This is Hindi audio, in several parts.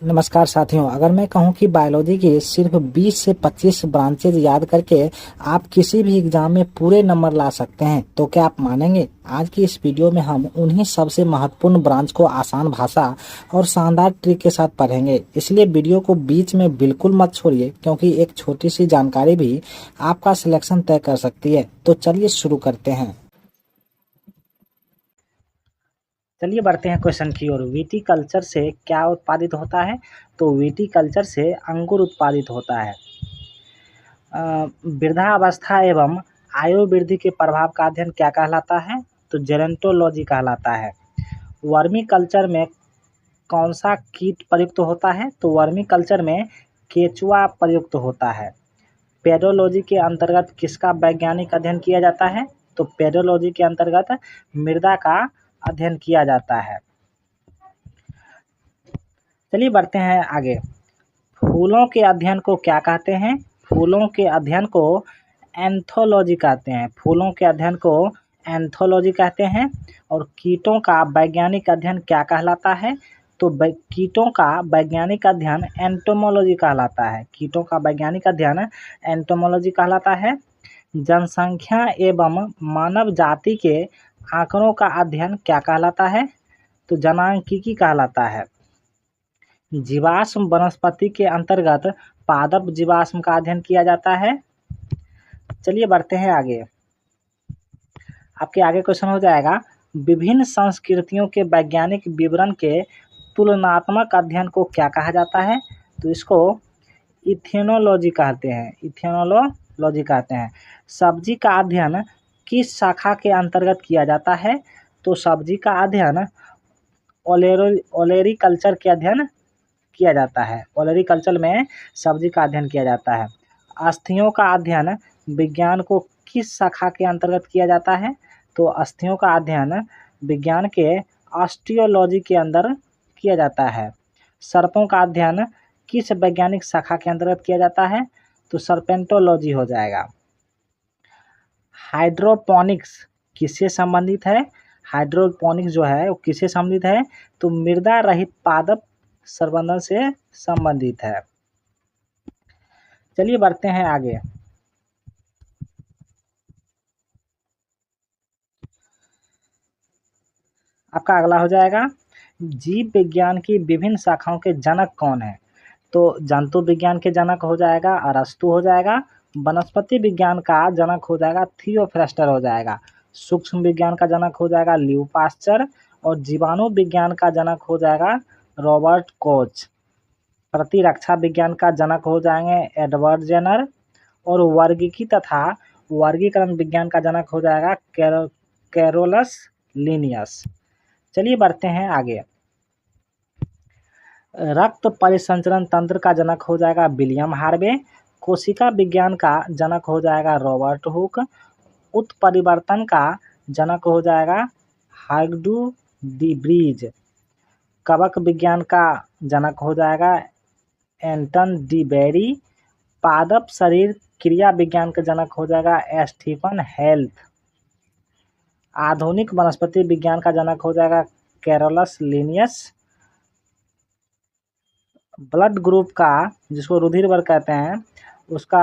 नमस्कार साथियों, अगर मैं कहूं कि बायोलॉजी की सिर्फ 20 से 25 ब्रांचेज याद करके आप किसी भी एग्जाम में पूरे नंबर ला सकते हैं, तो क्या आप मानेंगे? आज की इस वीडियो में हम उन्हीं सबसे महत्वपूर्ण ब्रांच को आसान भाषा और शानदार ट्रिक के साथ पढ़ेंगे। इसलिए वीडियो को बीच में बिल्कुल मत छोड़िए, क्योंकि एक छोटी सी जानकारी भी आपका सिलेक्शन तय कर सकती है। तो चलिए शुरू करते हैं। चलिए बढ़ते हैं क्वेश्चन की ओर। विटीकल्चर से क्या उत्पादित होता है? तो विटीकल्चर से अंगूर उत्पादित होता है। वृद्धावस्था एवं आयु वृद्धि के प्रभाव का अध्ययन क्या कहलाता है? तो जेरोंटोलॉजी कहलाता है। वर्मी कल्चर में कौन सा कीट प्रयुक्त होता है? तो वर्मी कल्चर में केचुआ प्रयुक्त होता है। पेडोलॉजी के अंतर्गत किसका वैज्ञानिक अध्ययन किया जाता है? तो पेडोलॉजी के अंतर्गत मृदा का अध्ययन किया जाता है। चलिए बढ़ते हैं आगे। फूलों के अध्ययन को क्या कहते हैं? फूलों के अध्ययन को एंथोलॉजी कहते हैं। फूलों के अध्ययन को एंथोलॉजी कहते हैं। और कीटों का वैज्ञानिक अध्ययन क्या कहलाता है? तो कीटों का वैज्ञानिक अध्ययन एंटोमोलॉजी कहलाता है। कीटों का वैज्ञानिक अध्ययन एंटोमोलॉजी कहलाता है। जनसंख्या एवं मानव जाति के आंकड़ों का अध्ययन क्या कहलाता है? तो जनांकीकी कहलाता है। जीवाश्म वनस्पति के अंतर्गत पादप जीवाश्म का अध्ययन किया जाता है। चलिए बढ़ते हैं आगे। आपके आगे क्वेश्चन हो जाएगा, विभिन्न संस्कृतियों के वैज्ञानिक विवरण के तुलनात्मक अध्ययन को क्या कहा जाता है? तो इसको इथेनोलॉजी कहते हैं। इथेनोलॉजी कहते हैं। सब्जी का अध्ययन किस शाखा के अंतर्गत किया जाता है? तो सब्जी का अध्ययन ओलेरीकल्चर के अध्ययन किया जाता है। ओलेरीकल्चर में सब्जी का अध्ययन किया जाता है। अस्थियों का अध्ययन विज्ञान को किस शाखा के अंतर्गत किया जाता है? तो अस्थियों का अध्ययन विज्ञान के ऑस्टियोलॉजी के अंदर किया जाता है। सर्पों का अध्ययन किस वैज्ञानिक शाखा के अंतर्गत किया जाता है? तो सर्पेंटोलॉजी हो जाएगा। हाइड्रोपोनिक्स किससे संबंधित है? हाइड्रोपोनिक्स जो है वो किससे संबंधित है? तो मृदा रहित पादप संवर्धन से संबंधित है। चलिए बढ़ते हैं आगे। आपका अगला हो जाएगा, जीव विज्ञान की विभिन्न शाखाओं के जनक कौन है? तो जंतु विज्ञान के जनक हो जाएगा अरस्तु हो जाएगा। वनस्पति विज्ञान का जनक हो जाएगा थियोफ्रास्टर हो जाएगा। सूक्ष्म विज्ञान का जनक हो जाएगा ल्यू पास्चर। और जीवाणु विज्ञान का जनक हो जाएगा रॉबर्ट कोच। प्रतिरक्षा विज्ञान का जनक हो जाएंगे एडवर्ड जेनर। और वर्गीकी तथा वर्गीकरण विज्ञान का जनक हो जाएगा कैरोलस लिनियस। चलिए बढ़ते हैं आगे। रक्त परिसंचरण तंत्र का जनक हो जाएगा विलियम हार्वे। कोशिका विज्ञान का जनक हो जाएगा रॉबर्ट हुक। उत्परिवर्तन का जनक हो जाएगा हाइग्डू डी ब्रीज। कवक विज्ञान का जनक हो जाएगा एंटन डी बेरी। पादप शरीर क्रिया विज्ञान का जनक हो जाएगा स्टीफन हेल्थ। आधुनिक वनस्पति विज्ञान का जनक हो जाएगा कैरोलस लिनियस। ब्लड ग्रुप का, जिसको रुधिर वर्ग कहते हैं, उसका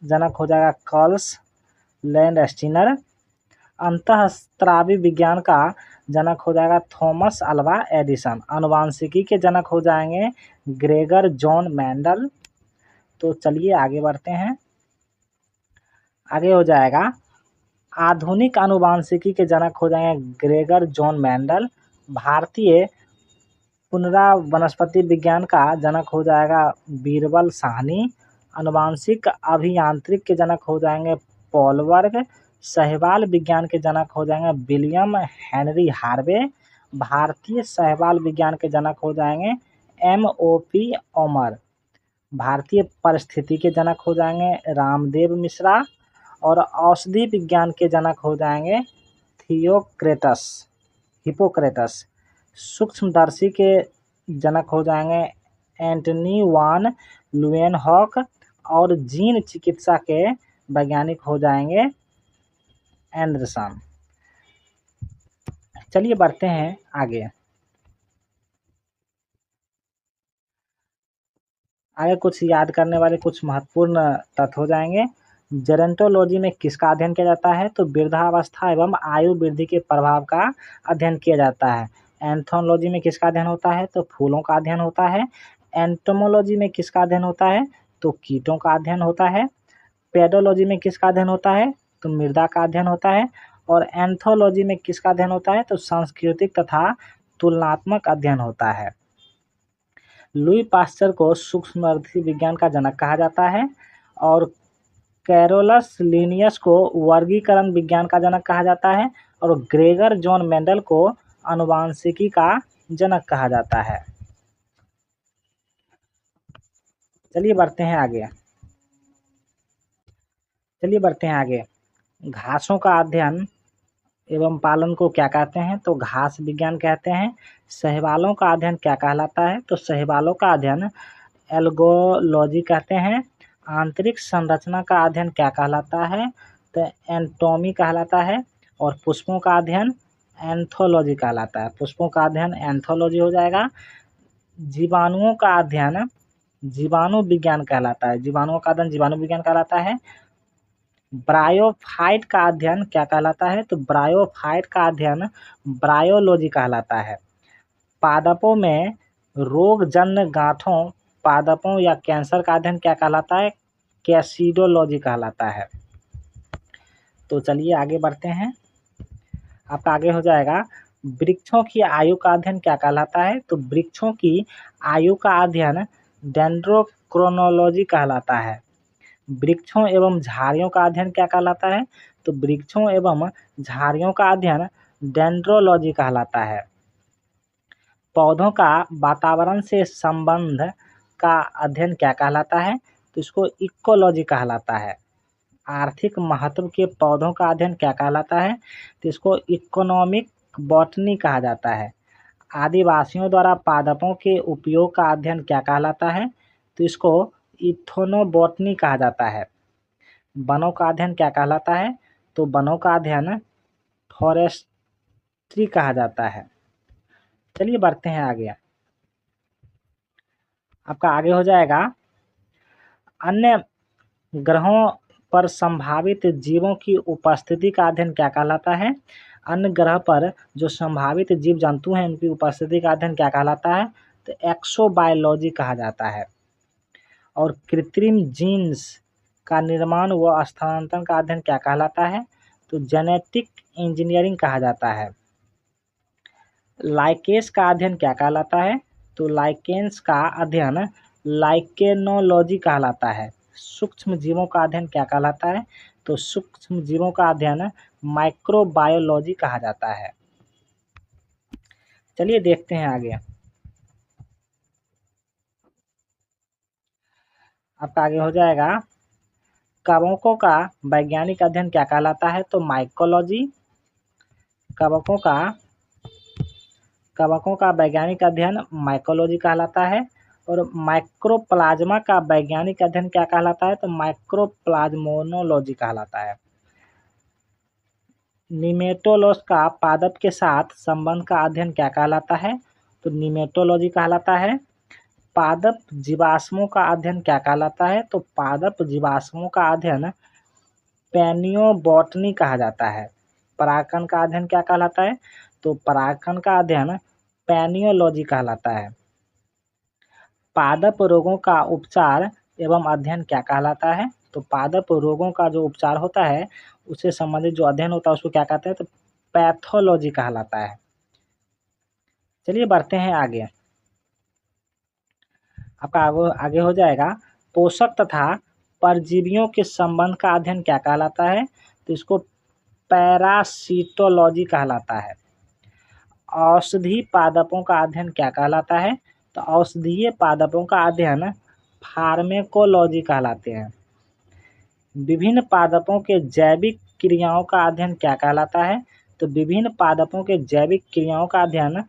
जनक हो जाएगा कॉल्स लैंडस्टीनर। अंतःस्रावी विज्ञान का जनक हो जाएगा थॉमस अल्वा एडिसन। आनुवांशिकी के जनक हो जाएंगे ग्रेगर जॉन मेंडल। तो चलिए आगे बढ़ते हैं। आगे हो जाएगा, आधुनिक आनुवांशिकी के जनक हो जाएंगे ग्रेगर जॉन मेंडल। भारतीय पुनरावनस्पति विज्ञान का जनक हो जाएगा बीरबल साहनी। आनुवांशिक अभियांत्रिक के जनक हो जाएंगे पॉल वर्ग। शैवाल विज्ञान के जनक हो जाएंगे विलियम हेनरी हार्वे। भारतीय शैवाल विज्ञान के जनक हो जाएंगे M.O.P. ओमर। भारतीय परिस्थिति के जनक हो जाएंगे रामदेव मिश्रा। और औषधि विज्ञान के जनक हो जाएंगे हिपोक्रेटस। सूक्ष्मदर्शी के जनक हो जाएंगे एंटनी वान लुएनहॉक। और जीन चिकित्सा के वैज्ञानिक हो जाएंगे एंडरसन। चलिए बढ़ते हैं आगे। आगे कुछ याद करने वाले कुछ महत्वपूर्ण तथ्य हो जाएंगे। जेरोंटोलॉजी में किसका अध्ययन किया जाता है? तो वृद्धावस्था एवं आयु वृद्धि के प्रभाव का अध्ययन किया जाता है। एंथोलॉजी में किसका अध्ययन होता है? तो फूलों का अध्ययन होता है। एंटोमोलॉजी में किसका अध्ययन होता है? तो कीटों का अध्ययन होता है। पेडोलॉजी में किसका अध्ययन होता है? तो मृदा का अध्ययन होता है। और एंथोलॉजी में किसका अध्ययन होता है? तो सांस्कृतिक तथा तुलनात्मक अध्ययन होता है। लुई पास्चर को सूक्ष्मदर्शी विज्ञान का जनक कहा जाता है और कैरोलस लिनियस को वर्गीकरण विज्ञान का जनक कहा जाता है और ग्रेगर जॉन मेंडल को आनुवांशिकी का जनक कहा जाता है। चलिए बढ़ते हैं आगे। घासों का अध्ययन एवं पालन को क्या कहते हैं? तो घास विज्ञान कहते हैं। शैवालों का अध्ययन क्या कहलाता है? तो शैवालों का अध्ययन एल्गोलॉजी कहते हैं। आंतरिक संरचना का अध्ययन क्या कहलाता है? तो एंटोमी कहलाता है। और पुष्पों का अध्ययन एंथोलॉजी कहलाता है। पुष्पों का अध्ययन एंथोलॉजी हो जाएगा। जीवाणुओं का अध्ययन जीवाणु विज्ञान कहलाता है। जीवाणुओं का अध्ययन जीवाणु विज्ञान कहलाता है। ब्रायोफाइट का अध्ययन क्या कहलाता है? तो ब्रायोफाइट का अध्ययन ब्रायोलॉजी कहलाता है। पादपों में रोगजन्य गांठों, पादपों या कैंसर का अध्ययन क्या कहलाता है? कैसिडोलॉजी कहलाता है। तो चलिए आगे बढ़ते हैं। आपका आगे हो जाएगा वृक्षों की आयु का अध्ययन क्या कहलाता है? तो वृक्षों की आयु का अध्ययन डेंड्रोक्रोनोलॉजी कहलाता है। वृक्षों एवं झाड़ियों का अध्ययन क्या कहलाता है? तो वृक्षों एवं झाड़ियों का अध्ययन डेंड्रोलॉजी कहलाता है। पौधों का वातावरण से संबंध का अध्ययन क्या कहलाता है? तो इसको इकोलॉजी कहलाता है। आर्थिक महत्व के पौधों का अध्ययन क्या कहलाता है? तो इसको इकोनॉमिक बॉटनी कहा जाता है। आदिवासियों द्वारा पादपों के उपयोग का अध्ययन क्या कहलाता है? तो इसको इथोनोबॉटनी कहा जाता है। वनों का अध्ययन क्या कहलाता है? तो वनों का अध्ययन फॉरेस्ट्री कहा जाता है। चलिए बढ़ते हैं आगे। आपका आगे हो जाएगा अन्य ग्रहों पर संभावित जीवों की उपस्थिति का अध्ययन क्या कहलाता है? अन्य ग्रह पर जो संभावित जीव जंतु हैं उनकी उपस्थिति का अध्ययन क्या कहलाता है? तो एक्सोबायोलॉजी कहा जाता है। और कृत्रिम जीन्स का निर्माण व स्थानांतरण का अध्ययन क्या कहलाता है? तो जेनेटिक इंजीनियरिंग कहा जाता है। लाइकेस का अध्ययन क्या कहलाता है? तो लाइकेंस का अध्ययन लाइकेनोलॉजी कहलाता है। सूक्ष्म जीवों का अध्ययन क्या कहलाता है? तो सूक्ष्म जीवों का अध्ययन माइक्रोबायोलॉजी कहा जाता है। चलिए देखते हैं आगे। आपका आगे हो जाएगा कवकों का वैज्ञानिक अध्ययन क्या कहलाता है? तो माइकोलॉजी। कवकों का वैज्ञानिक अध्ययन माइकोलॉजी कहलाता है। और माइक्रोप्लाज्मा का वैज्ञानिक अध्ययन क्या कहलाता है? तो माइक्रोप्लाज्मोनोलॉजी कहलाता है। निमेटोलोज का पादप के साथ संबंध का अध्ययन क्या कहलाता है? तो निमेटोलॉजी कहलाता है। पादप जीवाश्मों का अध्ययन क्या कहलाता है? तो पादप जीवाश्मों का अध्ययन पैनियोबॉटनी कहा जाता है। परागकण का अध्ययन क्या कहलाता है? तो परागकण का अध्ययन पैनियोलॉजी कहलाता है। पादप रोगों का उपचार एवं अध्ययन क्या कहलाता है? तो पादप रोगों का जो उपचार होता है उससे संबंधित जो अध्ययन होता है उसको क्या कहते हैं? तो पैथोलॉजी कहलाता है। चलिए बढ़ते हैं आगे। आपका आगे हो जाएगा पोषक तथा परजीवियों के संबंध का अध्ययन क्या कहलाता है? तो इसको पैरासिटोलॉजी कहलाता है। औषधि पादपों का अध्ययन क्या कहलाता है? तो औषधीय पादपों का अध्ययन फार्मेकोलॉजी कहलाते हैं। विभिन्न पादपों के जैविक क्रियाओं का अध्ययन क्या कहलाता है? तो विभिन्न पादपों के जैविक क्रियाओं का अध्ययन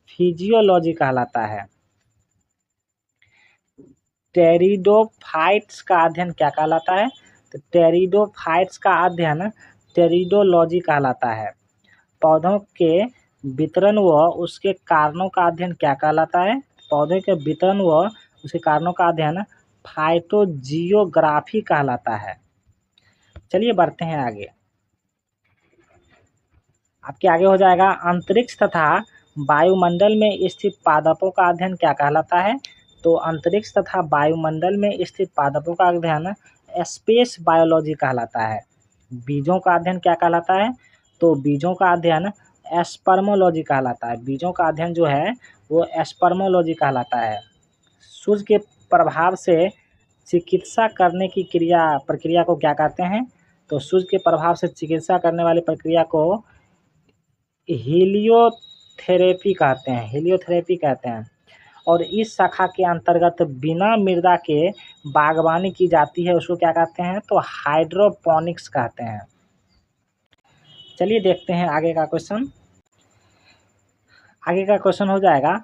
फिजियोलॉजी कहलाता है। टेरिडोफाइट्स का अध्ययन क्या कहलाता है? तो टेरिडोफाइट्स का अध्ययन टेरिडोलॉजी कहलाता है। पौधों के वितरण व उसके कारणों का अध्ययन क्या कहलाता है? पौधे के वितरण व उसके कारणों का अध्ययन फाइटोजियोग्राफी कहलाता है। चलिए बढ़ते हैं आगे। आपके आगे हो जाएगा अंतरिक्ष तथा वायुमंडल में स्थित पादपों का अध्ययन क्या कहलाता है। तो अंतरिक्ष तथा वायुमंडल में स्थित पादपों का अध्ययन स्पेस बायोलॉजी कहलाता है। बीजों का अध्ययन क्या कहलाता है। तो बीजों का अध्ययन स्पर्मोलॉजी कहलाता है। बीजों का अध्ययन जो है वो स्पर्मोलॉजी कहलाता है। सूर्य के प्रभाव से चिकित्सा करने की प्रक्रिया को क्या कहते हैं। तो सूर्य के प्रभाव से चिकित्सा करने वाली प्रक्रिया को हीलियोथेरेपी कहते हैं। हीलियोथेरेपी कहते हैं। और इस शाखा के अंतर्गत बिना मृदा के बागवानी की जाती है, उसको क्या कहते हैं। तो हाइड्रोपोनिक्स कहते हैं। चलिए देखते हैं आगे का क्वेश्चन। आगे का क्वेश्चन हो जाएगा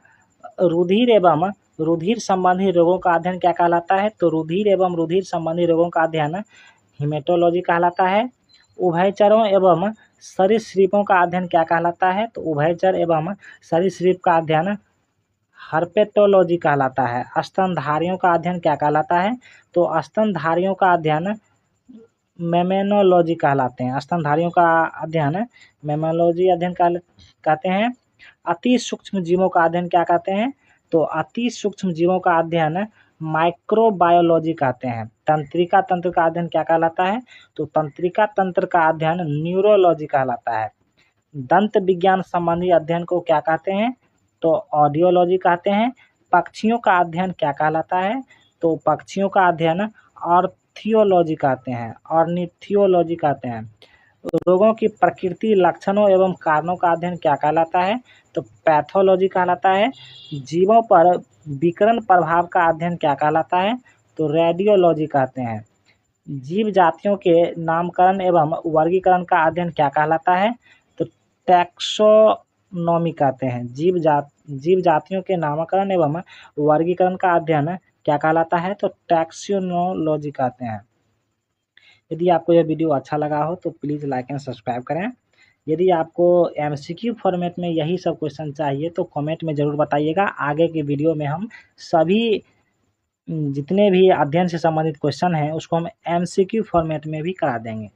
रुधिर एवं रुधिर संबंधी रोगों का अध्ययन क्या कहलाता है। तो रुधिर एवं रुधिर संबंधी रोगों का अध्ययन हिमेटोलॉजी कहलाता है। उभयचरों एवं सरीसृपों का अध्ययन क्या कहलाता है। तो उभयचर एवं सरीसृप का अध्ययन हर्पेटोलॉजी कहलाता है। स्तनधारियों का अध्ययन क्या कहलाता है। तो स्तनधारियों का अध्ययन मेमेनोलॉजी कहलाते हैं। स्तनधारियों का अध्ययन मेमेनोलॉजी अध्ययन कहते हैं। अति सूक्ष्म जीवों का अध्ययन क्या कहते हैं। तो अति सूक्ष्म जीवों का अध्ययन माइक्रोबायोलॉजी कहते हैं। तंत्रिका तंत्र का अध्ययन क्या कहलाता है। तो तंत्रिका तंत्र का अध्ययन न्यूरोलॉजी कहलाता है। दंत विज्ञान संबंधी अध्ययन को क्या कहते हैं। तो ऑडियोलॉजी कहते हैं। पक्षियों का अध्ययन क्या कहलाता है। तो पक्षियों का अध्ययन ऑर्थियोलॉजी कहते हैं। ऑर्निथियोलॉजी कहते हैं। रोगों की प्रकृति, लक्षणों एवं कारणों का अध्ययन क्या कहलाता है। तो पैथोलॉजी कहलाता है। जीवों पर विकिरण प्रभाव का अध्ययन क्या कहलाता है। तो रेडियोलॉजी कहते हैं। जीव जातियों के नामकरण एवं वर्गीकरण का अध्ययन क्या कहलाता है। तो टैक्सोनॉमी कहते हैं। जीव जातियों के नामकरण एवं वर्गीकरण का अध्ययन क्या कहलाता है। तो टैक्सोनोलॉजी कहते हैं। यदि आपको यह वीडियो अच्छा लगा हो तो प्लीज़ लाइक एंड सब्सक्राइब करें। यदि आपको एमसीक्यू फॉर्मेट में यही सब क्वेश्चन चाहिए तो कमेंट में ज़रूर बताइएगा। आगे के वीडियो में हम सभी जितने भी अध्ययन से संबंधित क्वेश्चन हैं उसको हम एमसीक्यू फॉर्मेट में भी करा देंगे।